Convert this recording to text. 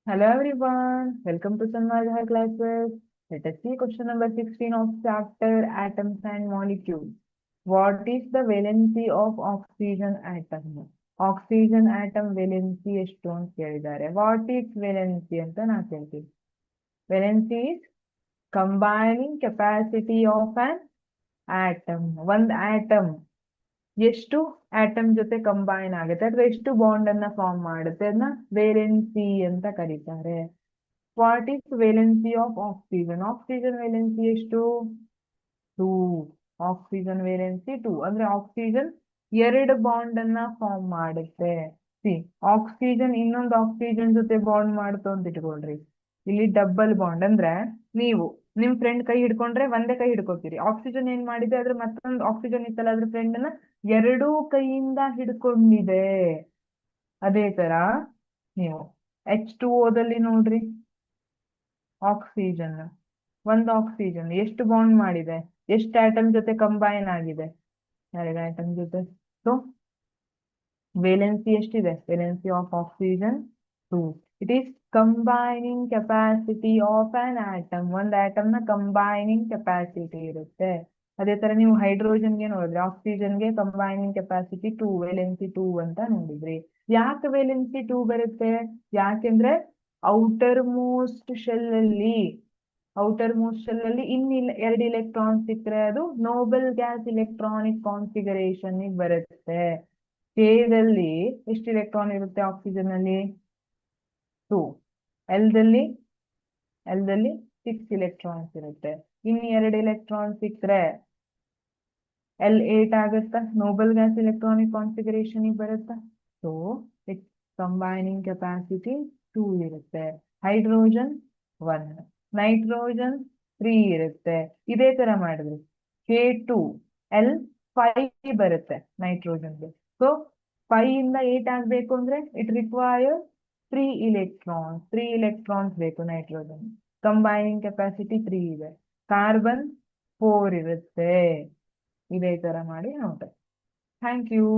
Hello everyone, welcome to Sanmar classes. Let us see question number 16 of chapter Atoms and Molecules. What is the valency of oxygen atom? Oxygen atom valency ಎಷ್ಟು ಅಂತ ಕೇಳಿದ್ದಾರೆ. What is valency ಅಂತ ನಾ ಕೇಳ್ತೀನಿ. Valency is combining capacity of an atom. ಒಂದು atom ಎಷ್ಟು atom ಜೊತೆ combine ಆಗುತ್ತೆ ಅಥವಾ ಎಷ್ಟು ಬಾಂಡ್ ಅನ್ನ ಫಾರ್ಮ್ ಮಾಡುತ್ತೆ ಅದನ್ನ ವೇಲೆನ್ಸಿ ಅಂತ ಕರೀತಾರೆ. What is valency of oxygen? Oxygen valency ಎಷ್ಟು? 2. ಆಕ್ಸಿಜನ್ ವೇಲೆನ್ಸಿ 2 ಅಂದ್ರೆ ಆಕ್ಸಿಜನ್ ಎರಡು ಬಾಂಡ್ ಅನ್ನ ಫಾರ್ಮ್ ಮಾಡುತ್ತೆ. ಸಿ, ಆಕ್ಸಿಜನ್ ಇನ್ನೊಂದು ಆಕ್ಸಿಜನ್ ಜೊತೆ ಬಾಂಡ್ ಮಾಡ್ತು ಅಂತ ಇಟ್ಕೊಳ್ರಿ. ಇಲ್ಲಿ ಡಬಲ್ ಬಾಂಡ್ ಅಂದ್ರೆ ನೀವು ನಿಮ್ ಫ್ರೆಂಡ್ ಕೈ ಹಿಡ್ಕೊಂಡ್ರೆ ಒಂದೇ ಕೈ ಹಿಡ್ಕೋತೀರಿ. ಆಕ್ಸಿಜನ್ ಏನ್ ಮಾಡಿದೆ ಅದ್ರ ಮತ್ತೊಂದು ಆಕ್ಸಿಜನ್ ಇತ್ತಲ್ಲ ಅದ್ರ ಫ್ರೆಂಡ್ ಅನ್ನ ಎರಡೂ ಕೈಯಿಂದ ಹಿಡ್ಕೊಂಡಿದೆ. ಅದೇ ತರ ನೀವು H2O ನೋಡ್ರಿ, ಆಕ್ಸಿಜನ್ ಒಂದು ಆಕ್ಸಿಜನ್ ಎಷ್ಟು ಬಾಂಡ್ ಮಾಡಿದೆ, ಎಷ್ಟು ಆಟಮ್ ಜೊತೆ ಕಂಬೈನ್ ಆಗಿದೆ? ಎರಡು ಆಟಮ್ ಜೊತೆ. ಸೊ ವೇಲೆನ್ಸಿ ಎಷ್ಟಿದೆ? Valency of oxygen 2. It is combining capacity of an atom. ಒಂದು ಆಟಮ್ ನ ಕಂಬೈನಿಂಗ್ ಕೆಪಾಸಿಟಿ ಇರುತ್ತೆ. ಅದೇ ತರ ನೀವು ಹೈಡ್ರೋಜನ್ಗೆ ನೋಡಿದ್ರಿ, ಆಕ್ಸಿಜನ್ಗೆ ಕಂಬೈನಿಂಗ್ ಕೆಪಾಸಿಟಿ 2, ವೇಲೆನ್ಸಿ 2 ಅಂತ ನೋಡಿದ್ರಿ. ಯಾಕೆ ವೇಲೆನ್ಸಿ 2 ಬರುತ್ತೆ? ಯಾಕೆಂದ್ರೆ ಔಟರ್ ಮೋಸ್ಟ್ ಶೆಲ್ ಅಲ್ಲಿ ಇನ್ ಎರಡು ಇಲೆಕ್ಟ್ರಾನ್ ಸಿಕ್ಕರೆ ಅದು ನೋಬಲ್ ಗ್ಯಾಸ್ ಇಲೆಕ್ಟ್ರಾನಿಕ್ ಕಾನ್ಫಿಗರೇಷನ್ ಬರುತ್ತೆ. ದಲ್ಲಿ ಎಷ್ಟು ಇಲೆಕ್ಟ್ರಾನ್ ಇರುತ್ತೆ ಆಕ್ಸಿಜನ್ ಅಲ್ಲಿ? 2. ಎಲ್ ದಲ್ಲಿ 6 ಇಲೆಕ್ಟ್ರಾನ್ಸ್ ಇರುತ್ತೆ. ಇನ್ನು ಎರಡು ಇಲೆಕ್ಟ್ರಾನ್ ಸಿಕ್ಕರೆ L8 ಆಗುತ್ತಾ, ನೋಬಲ್ ಗ್ಯಾಸ್ ಇಲೆಕ್ಟ್ರಾನಿಕ್ ಕಾನ್ಫಿಗರೇಷನ್ ಬರುತ್ತಾ. ಸೊ ಇಟ್ಸ್ ಕಂಬೈನಿಂಗ್ ಕೆಪಾಸಿಟಿ 2 ಇರುತ್ತೆ. ಹೈಡ್ರೋಜನ್ 1, ನೈಟ್ರೋಜನ್ 3 ಇರುತ್ತೆ. ಇದೇ ತರ ಮಾಡಿದ್ರಿ K2 L5 ಬರುತ್ತೆ ನೈಟ್ರೋಜನ್ಗೆ. ಸೊ 5 ಇಂದ 8 ಆಗ್ಬೇಕು ಅಂದ್ರೆ ಇಟ್ ರಿಕ್ವೈರ್ 3 ಇಲೆಕ್ಟ್ರಾನ್ಸ್ ಬೇಕು ನೈಟ್ರೋಜನ್. ಕಂಬೈನಿಂಗ್ ಕೆಪಾಸಿಟಿ 3 ಇದೆ. ಕಾರ್ಬನ್ 4 ಇರುತ್ತೆ. ಇದೇ ತರ ಮಾಡಿ ನೋಡ್ರಿ. Thank you.